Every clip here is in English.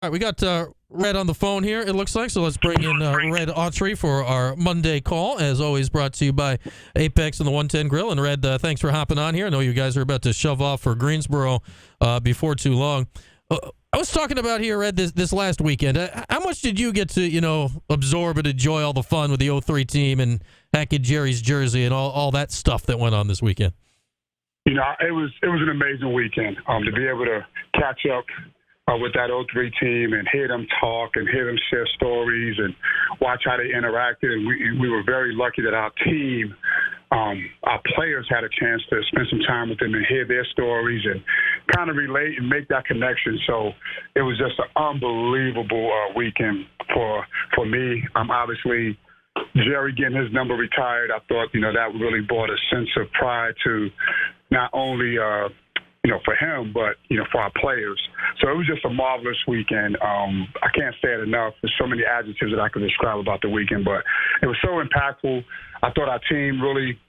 All right, we got Red on the phone here, it looks like, so let's bring in Red Autry for our Monday call, as always brought to you by Apex and the 110 Grill. And Red, thanks for hopping on here. I know you guys are about to shove off for Greensboro before too long. I was talking about here, Red, this last weekend. How much did you get to, absorb and enjoy all the fun with the 03 team and hacking Jerry's jersey and all that stuff that went on this weekend? It was an amazing weekend to be able to catch up with that 03 team and hear them talk and hear them share stories and watch how they interacted. And we were very lucky that our team, our players had a chance to spend some time with them and hear their stories and kind of relate and make that connection. So it was just an unbelievable weekend for me. Obviously, Jerry getting his number retired, I thought, that really brought a sense of pride to not only for him, but, for our players. So it was just a marvelous weekend. I can't say it enough. There's so many adjectives that I could describe about the weekend, but it was so impactful. I thought our team really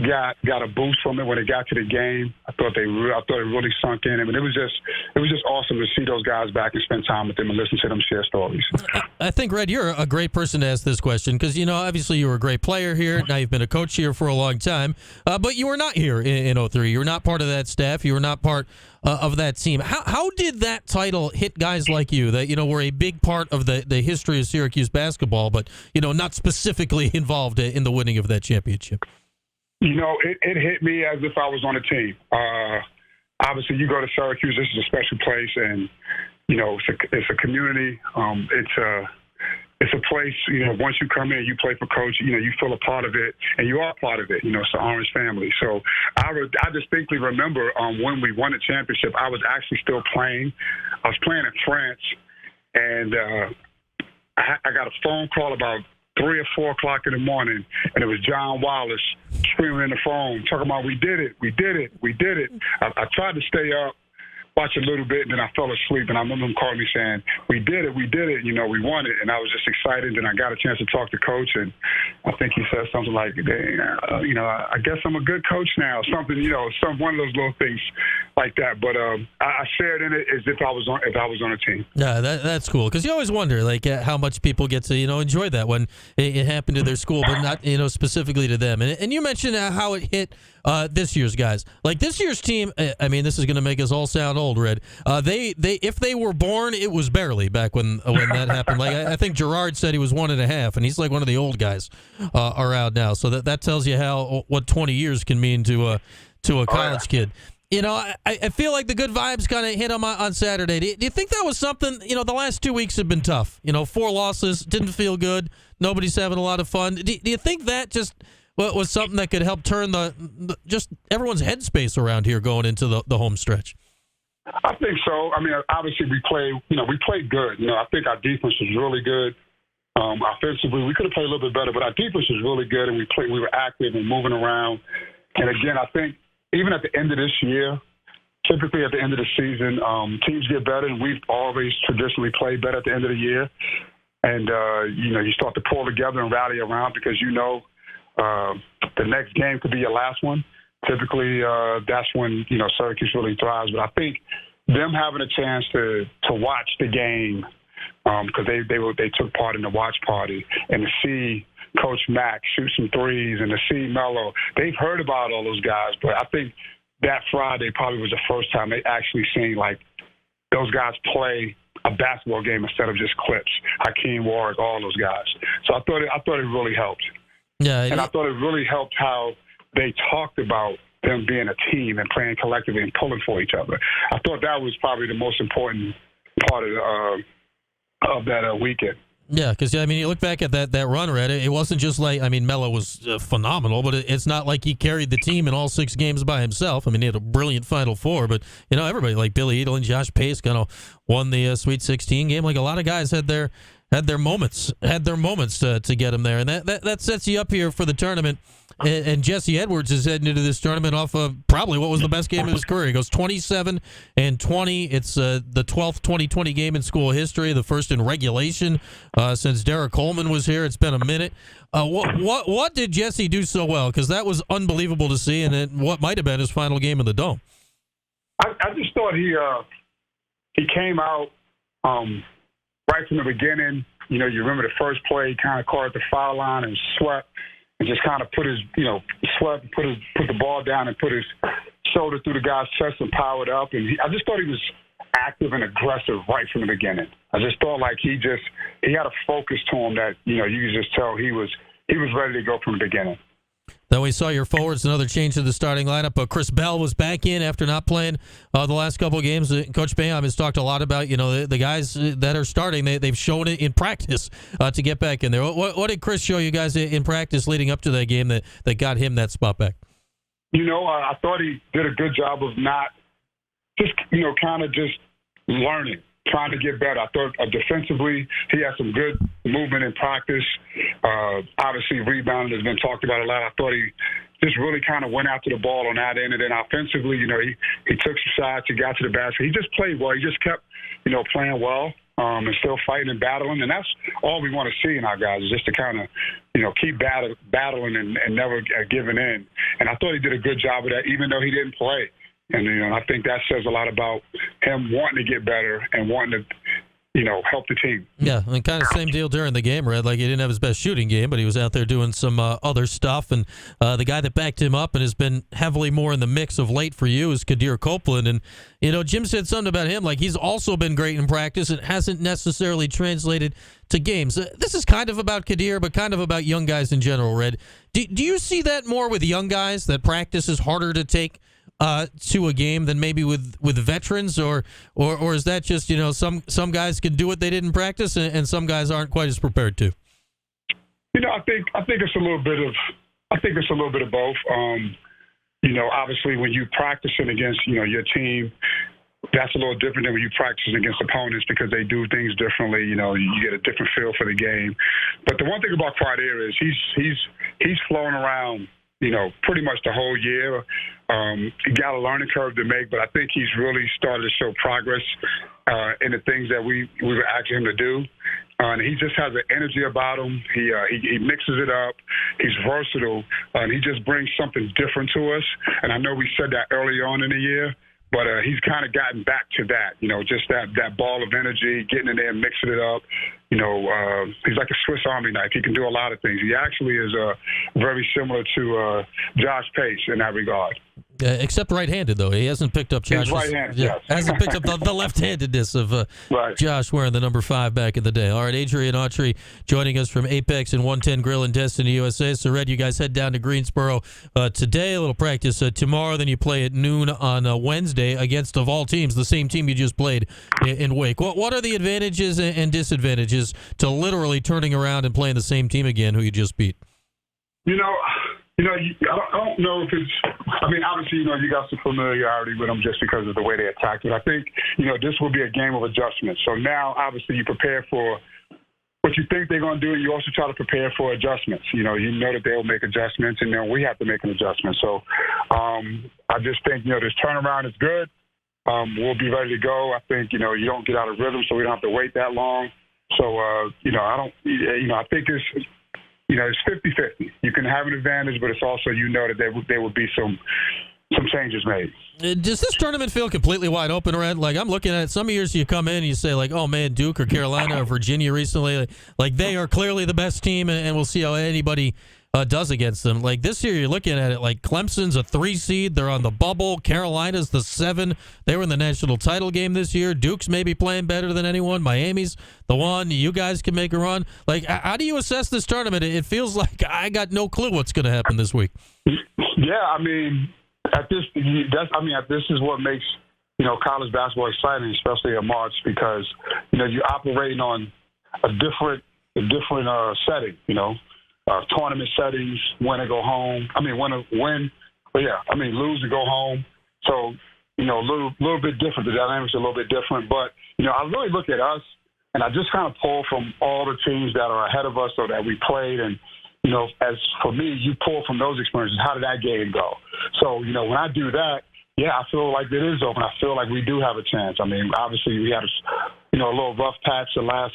got a boost from it when it got to the game. I thought it really sunk in. I mean, it was just awesome to see those guys back and spend time with them and listen to them share stories. I think, Red, you're a great person to ask this question because, obviously you were a great player here. Now you've been a coach here for a long time, but you were not here in 03. You were not part of that staff. You were not part of that team. How did that title hit guys like you that, were a big part of the history of Syracuse basketball, but, not specifically involved in the winning of that championship? It hit me as if I was on a team. Obviously, you go to Syracuse, this is a special place, and, it's a community. It's a place, once you come in, you play for coach, you feel a part of it, and you are part of it. It's the Orange family. So I distinctly remember when we won the championship, I was actually still playing. I was playing in France, and I got a phone call about 3 or 4 o'clock in the morning, and it was John Wallace screaming in the phone, talking about, we did it. I tried to stay up, watch a little bit, and then I fell asleep, and I remember him calling me saying, we did it, we won it, and I was just excited, and I got a chance to talk to Coach, and I think he said something like, I guess I'm a good coach now, something, one of those little things like that, but I shared in it as if I was on a team. Yeah, that's cool, because you always wonder, how much people get to, enjoy that when it happened to their school, but not, specifically to them, and you mentioned how it hit this year's guys. This year's team, I mean, this is going to make us all sound old, Red. They if they were born, it was barely back when that happened. I think Gerard said he was 1.5, and he's one of the old guys around now. So that tells you what 20 years can mean to a college kid. I feel like the good vibes kind of hit him on Saturday. Do you think that was something? The last 2 weeks have been tough. 4 losses, didn't feel good. Nobody's having a lot of fun. Do you think that just was something that could help turn just everyone's headspace around here going into the home stretch? I think so. I mean, obviously we played good. I think our defense was really good. Offensively, we could have played a little bit better, but our defense was really good, and we were active and moving around. And again, I think even at the end of this year, typically at the end of the season, teams get better, and we've always traditionally played better at the end of the year. And, you start to pull together and rally around because the next game could be your last one. Typically, that's when, Syracuse really thrives. But I think them having a chance to watch the game, because they took part in the watch party, and to see Coach Mack shoot some threes and to see Melo, they've heard about all those guys. But I think that Friday probably was the first time they actually seen, those guys play a basketball game instead of just clips. Hakeem Warwick, all those guys. So I thought it really helped. Yeah, and I thought it really helped how they talked about them being a team and playing collectively and pulling for each other. I thought that was probably the most important part of that weekend. Yeah, because, you look back at that run, Red, it wasn't just Melo was phenomenal, but it's not like he carried the team in all 6 games by himself. He had a brilliant Final Four, but, everybody like Billy Edel and Josh Pace kind of won the Sweet 16 game. A lot of guys had their moments to get him there, and that sets you up here for the tournament. And Jesse Edwards is heading into this tournament off of probably what was the best game of his career. He goes 27-20. It's the 12th 2020 game in school history, the first in regulation since Derek Coleman was here. It's been a minute. What did Jesse do so well? Because that was unbelievable to see, and what might have been his final game in the Dome. I just thought he came out right from the beginning, you remember the first play, he kind of caught at the foul line and swept and just kind of put his, swept, put the ball down and put his shoulder through the guy's chest and powered up. And I just thought he was active and aggressive right from the beginning. I just thought like he had a focus to him that, you could just tell he was ready to go from the beginning. Then we saw your forwards, another change to the starting lineup. But Chris Bell was back in after not playing the last couple of games. Coach Boeheim has talked a lot about, the guys that are starting. They've shown it in practice to get back in there. What did Chris show you guys in practice leading up to that game that got him that spot back? I thought he did a good job of not just, kind of just learning, trying to get better. I thought defensively he had some good movement in practice. Obviously, rebounding has been talked about a lot. I thought he just really kind of went after the ball on that end. And then offensively, he took some shots, he got to the basket. He just played well. He just kept, playing well and still fighting and battling. And that's all we want to see in our guys is just to kind of, keep battling and never giving in. And I thought he did a good job of that, even though he didn't play. And, I think that says a lot about him wanting to get better and wanting to, help the team. Yeah, and kind of same deal during the game, Red. Like, he didn't have his best shooting game, but he was out there doing some other stuff. And the guy that backed him up and has been heavily more in the mix of late for you is Kadir Copeland. And, Jim said something about him. Like, he's also been great in practice. It hasn't necessarily translated to games. This is kind of about Kadir, but kind of about young guys in general, Red. Do you see that more with young guys, that practice is harder to take to a game than maybe with veterans, or is that just some guys can do what they did in practice and some guys aren't quite as prepared to? I think it's a little bit of both. Obviously when you practicing against your team, that's a little different than when you practicing against opponents because they do things differently. You get a different feel for the game. But the one thing about Kadir is he's flowing around pretty much the whole year. He got a learning curve to make, but I think he's really started to show progress in the things that we were asking him to do. And he just has an energy about him. He mixes it up. He's versatile, and he just brings something different to us. And I know we said that early on in the year, but he's kind of gotten back to that, just that ball of energy, getting in there and mixing it up. He's like a Swiss Army knife. He can do a lot of things. He actually is very similar to Josh Pace in that regard. Except right-handed, though. He hasn't picked up Josh's. He's right-handed, yes. Hasn't picked up the left-handedness of right. Josh wearing the number 5 back in the day. All right, Adrian Autry joining us from Apex and 110 Grill in Destiny, USA. So, Red, you guys head down to Greensboro today, a little practice tomorrow. Then you play at noon on Wednesday against, of all teams, the same team you just played in Wake. What are the advantages and disadvantages to literally turning around and playing the same team again who you just beat? I don't know if it's – I mean, obviously, you got some familiarity with them just because of the way they attacked it. I think, this will be a game of adjustments. So now, obviously, you prepare for what you think they're going to do. You also try to prepare for adjustments. You know that they'll make adjustments, and then we have to make an adjustment. So I just think, this turnaround is good. We'll be ready to go. I think, you don't get out of rhythm, so we don't have to wait that long. So, I think it's – it's 50-50. You can have an advantage, but it's also that there will be some changes made. Does this tournament feel completely wide open, Red? Like, I'm looking at it. Some years you come in and you say, like, oh, man, Duke or Carolina or Virginia recently, like they are clearly the best team, and we'll see how anybody does against them. Like, this year you're looking at it like Clemson's a 3 seed. They're on the bubble. Carolina's the 7. They were in the national title game this year. Duke's maybe playing better than anyone. Miami's the 1. You guys can make a run. Like, how do you assess this tournament? It feels like I got no clue what's going to happen this week. Yeah, I mean, this is what makes, college basketball exciting, especially in March, because, you're operating on a different setting, tournament settings, win and go home. I mean, lose and go home. So, a little bit different. The dynamics are a little bit different. But, I really look at us, and I just kind of pull from all the teams that are ahead of us or that we played. And, as for me, you pull from those experiences. How did that game go? So, when I do that, yeah, I feel like it is open. I feel like we do have a chance. I mean, obviously we had a little rough patch the last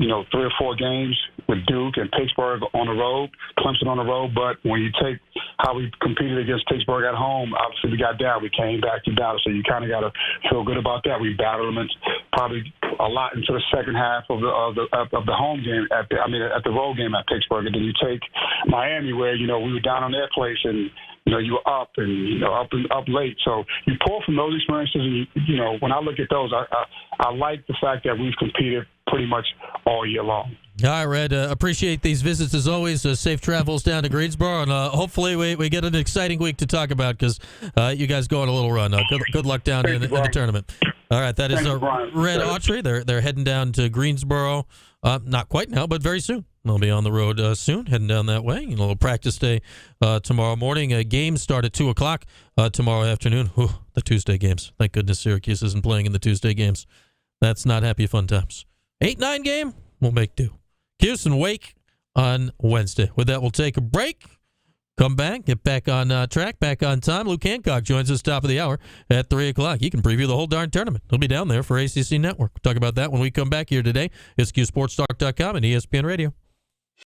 3 or 4 games with Duke and Pittsburgh on the road, Clemson on the road. But when you take how we competed against Pittsburgh at home, obviously we got down. We came back to battle. So you kind of got to feel good about that. We battled them probably a lot into the second half of the home game at the road game at Pittsburgh. And then you take Miami, where we were down on their place and you were up and up late. So you pull from those experiences, and when I look at those, I like the fact that we've competed pretty much all year long. All right, Red. Appreciate these visits as always. Safe travels down to Greensboro, and hopefully we get an exciting week to talk about because you guys go on a little run. Good luck down in the tournament. All right, that is Red Autry. They're heading down to Greensboro. Not quite now, but very soon. They'll be on the road soon, heading down that way. A little practice day tomorrow morning. Games start at 2 o'clock tomorrow afternoon. Whew, the Tuesday games. Thank goodness Syracuse isn't playing in the Tuesday games. That's not happy fun times. 8-9 game, we'll make do. Cuse and Wake on Wednesday. With that, we'll take a break. Come back, get back on track, back on time. Luke Hancock joins us top of the hour at 3 o'clock. He can preview the whole darn tournament. He'll be down there for ACC Network. We'll talk about that when we come back here today. It's QSportsTalk.com and ESPN Radio.